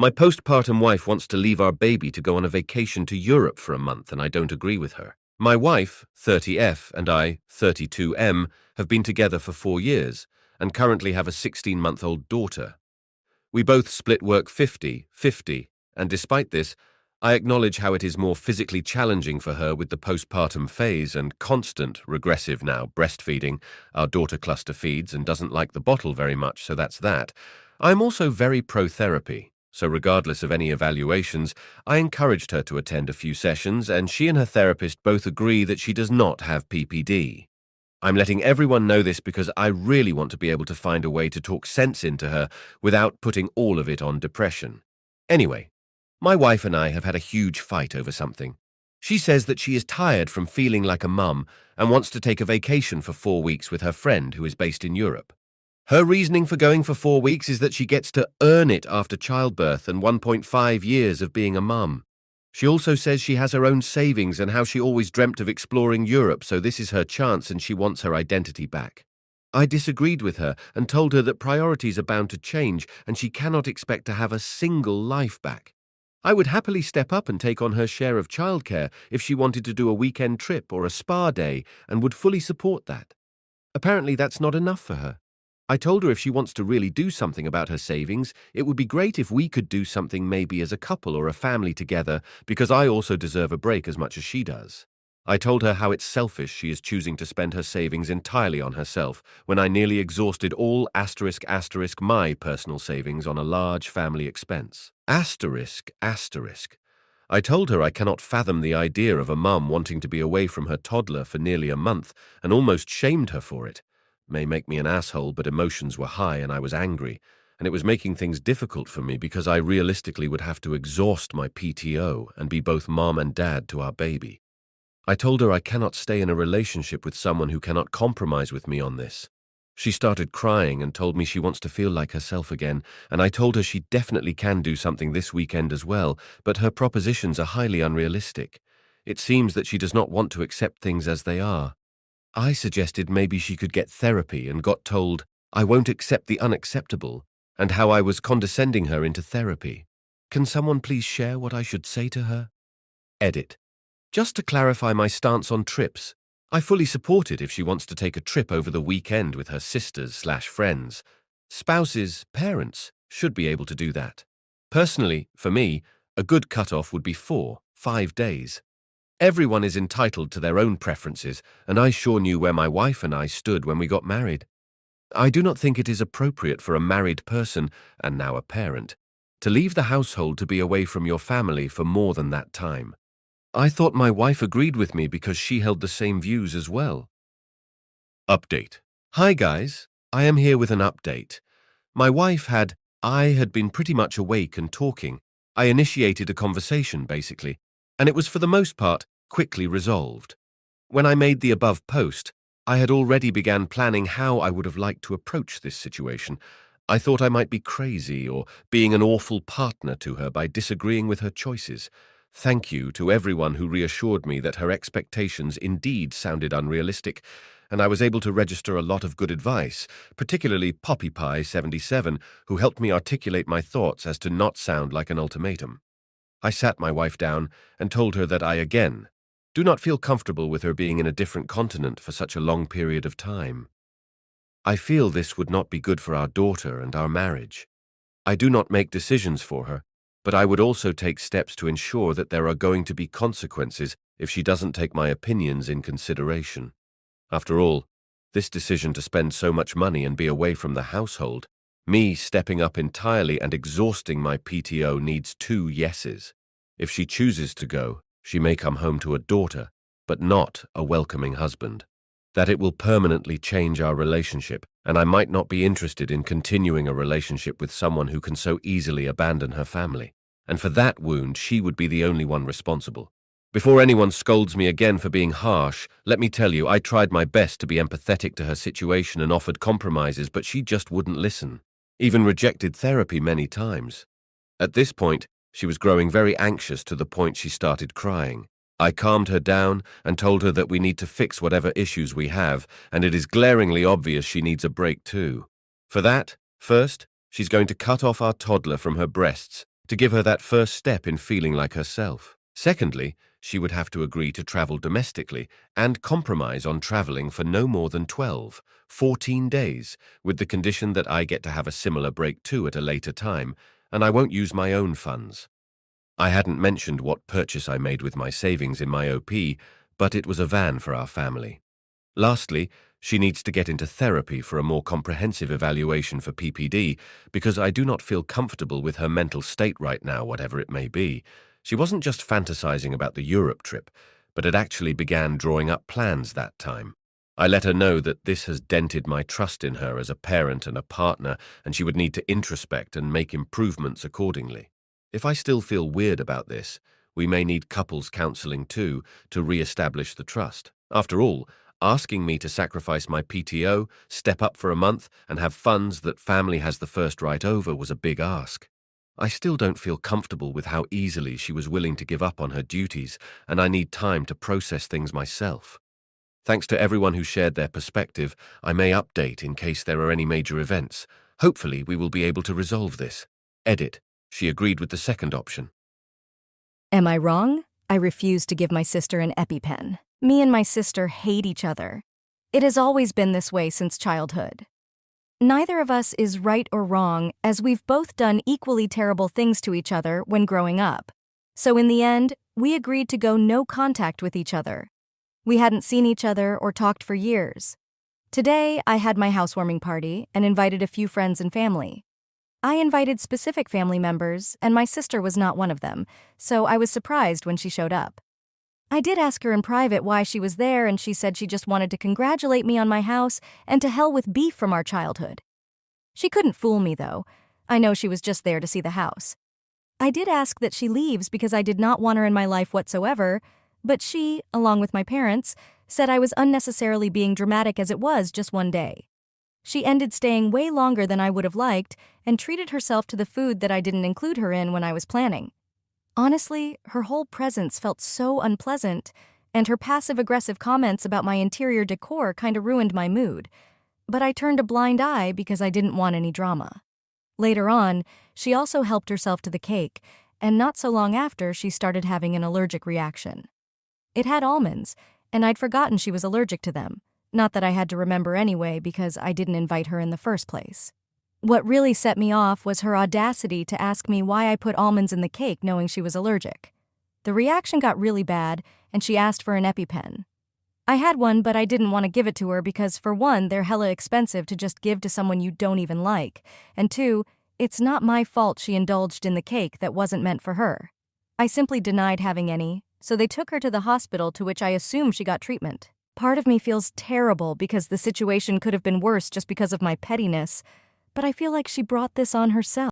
My postpartum wife wants to leave our baby to go on a vacation to Europe for a month, and I don't agree with her. My wife, 30F, and I, 32M, have been together for 4 years and currently have a 16-month-old daughter. We both split work 50-50, and despite this, I acknowledge how it is more physically challenging for her with the postpartum phase and constant, regressive now, breastfeeding. Our daughter cluster feeds and doesn't like the bottle very much, so that's that. I'm also very pro-therapy, so regardless of any evaluations, I encouraged her to attend a few sessions, and she and her therapist both agree that she does not have PPD. I'm letting everyone know this because I really want to be able to find a way to talk sense into her without putting all of it on depression. Anyway, my wife and I have had a huge fight over something. She says that she is tired from feeling like a mum and wants to take a vacation for 4 weeks with her friend who is based in Europe. Her reasoning for going for 4 weeks is that she gets to earn it after childbirth and 1.5 years of being a mum. She also says she has her own savings and how she always dreamt of exploring Europe, so this is her chance and she wants her identity back. I disagreed with her and told her that priorities are bound to change and she cannot expect to have a single life back. I would happily step up and take on her share of childcare if she wanted to do a weekend trip or a spa day and would fully support that. Apparently that's not enough for her. I told her if she wants to really do something about her savings, it would be great if we could do something maybe as a couple or a family together, because I also deserve a break as much as she does. I told her how it's selfish she is choosing to spend her savings entirely on herself when I nearly exhausted all *** my personal savings on a large family expense. ***. I told her I cannot fathom the idea of a mum wanting to be away from her toddler for nearly a month and almost shamed her for it. May make me an asshole, but emotions were high and I was angry, and it was making things difficult for me because I realistically would have to exhaust my PTO and be both mom and dad to our baby. I told her I cannot stay in a relationship with someone who cannot compromise with me on this. She started crying and told me she wants to feel like herself again, and I told her she definitely can do something this weekend as well, but her propositions are highly unrealistic. It seems that she does not want to accept things as they are. I suggested maybe she could get therapy and got told, I won't accept the unacceptable, and how I was condescending her into therapy. Can someone please share what I should say to her? Edit. Just to clarify my stance on trips, I fully support it if she wants to take a trip over the weekend with her sisters/friends. Spouses, parents, should be able to do that. Personally, for me, a good cutoff would be 4-5 days. Everyone is entitled to their own preferences, and I sure knew where my wife and I stood when we got married. I do not think it is appropriate for a married person, and now a parent, to leave the household to be away from your family for more than that time. I thought my wife agreed with me because she held the same views as well. Update. Hi guys, I am here with an update. I had been pretty much awake and talking. I initiated a conversation, basically, and it was for the most part quickly resolved. When I made the above post, I had already began planning how I would have liked to approach this situation. I thought I might be crazy or being an awful partner to her by disagreeing with her choices. Thank you to everyone who reassured me that her expectations indeed sounded unrealistic, and I was able to register a lot of good advice, particularly Poppy Pie 77, who helped me articulate my thoughts as to not sound like an ultimatum. I sat my wife down and told her that I, again, do not feel comfortable with her being in a different continent for such a long period of time. I feel this would not be good for our daughter and our marriage. I do not make decisions for her, but I would also take steps to ensure that there are going to be consequences if she doesn't take my opinions in consideration. After all, this decision to spend so much money and be away from the household, me stepping up entirely and exhausting my PTO, needs 2 yeses. If she chooses to go, she may come home to a daughter, but not a welcoming husband. That it will permanently change our relationship, and I might not be interested in continuing a relationship with someone who can so easily abandon her family. And for that wound, she would be the only one responsible. Before anyone scolds me again for being harsh, let me tell you, I tried my best to be empathetic to her situation and offered compromises, but she just wouldn't listen. Even rejected therapy many times. At this point, she was growing very anxious to the point she started crying. I calmed her down and told her that we need to fix whatever issues we have, and it is glaringly obvious she needs a break too. For that, first, she's going to cut off our toddler from her breasts, to give her that first step in feeling like herself. Secondly, she would have to agree to travel domestically and compromise on traveling for no more than 14 days, with the condition that I get to have a similar break too at a later time, and I won't use my own funds. I hadn't mentioned what purchase I made with my savings in my OP, but it was a van for our family. Lastly, she needs to get into therapy for a more comprehensive evaluation for PPD, because I do not feel comfortable with her mental state right now, whatever it may be. She wasn't just fantasizing about the Europe trip, but had actually began drawing up plans that time. I let her know that this has dented my trust in her as a parent and a partner, and she would need to introspect and make improvements accordingly. If I still feel weird about this, we may need couples counseling too to re-establish the trust. After all, asking me to sacrifice my PTO, step up for a month, and have funds that family has the first right over was a big ask. I still don't feel comfortable with how easily she was willing to give up on her duties, and I need time to process things myself. Thanks to everyone who shared their perspective, I may update in case there are any major events. Hopefully, we will be able to resolve this. Edit. She agreed with the second option. Am I wrong? I refuse to give my sister an EpiPen. Me and my sister hate each other. It has always been this way since childhood. Neither of us is right or wrong, as we've both done equally terrible things to each other when growing up. So in the end, we agreed to go no contact with each other. We hadn't seen each other or talked for years. Today, I had my housewarming party and invited a few friends and family. I invited specific family members, and my sister was not one of them, so I was surprised when she showed up. I did ask her in private why she was there, and she said she just wanted to congratulate me on my house and to hell with beef from our childhood. She couldn't fool me, though. I know she was just there to see the house. I did ask that she leaves because I did not want her in my life whatsoever, but she, along with my parents, said I was unnecessarily being dramatic as it was just one day. She ended staying way longer than I would have liked and treated herself to the food that I didn't include her in when I was planning. Honestly, her whole presence felt so unpleasant, and her passive-aggressive comments about my interior decor kinda ruined my mood. But I turned a blind eye because I didn't want any drama. Later on, she also helped herself to the cake, and not so long after, she started having an allergic reaction. It had almonds, and I'd forgotten she was allergic to them. Not that I had to remember anyway because I didn't invite her in the first place. What really set me off was her audacity to ask me why I put almonds in the cake knowing she was allergic. The reaction got really bad, and she asked for an EpiPen. I had one, but I didn't want to give it to her because, for one, they're hella expensive to just give to someone you don't even like, and two, it's not my fault she indulged in the cake that wasn't meant for her. I simply denied having any, so they took her to the hospital, to which I assume she got treatment. Part of me feels terrible because the situation could have been worse just because of my pettiness, but I feel like she brought this on herself.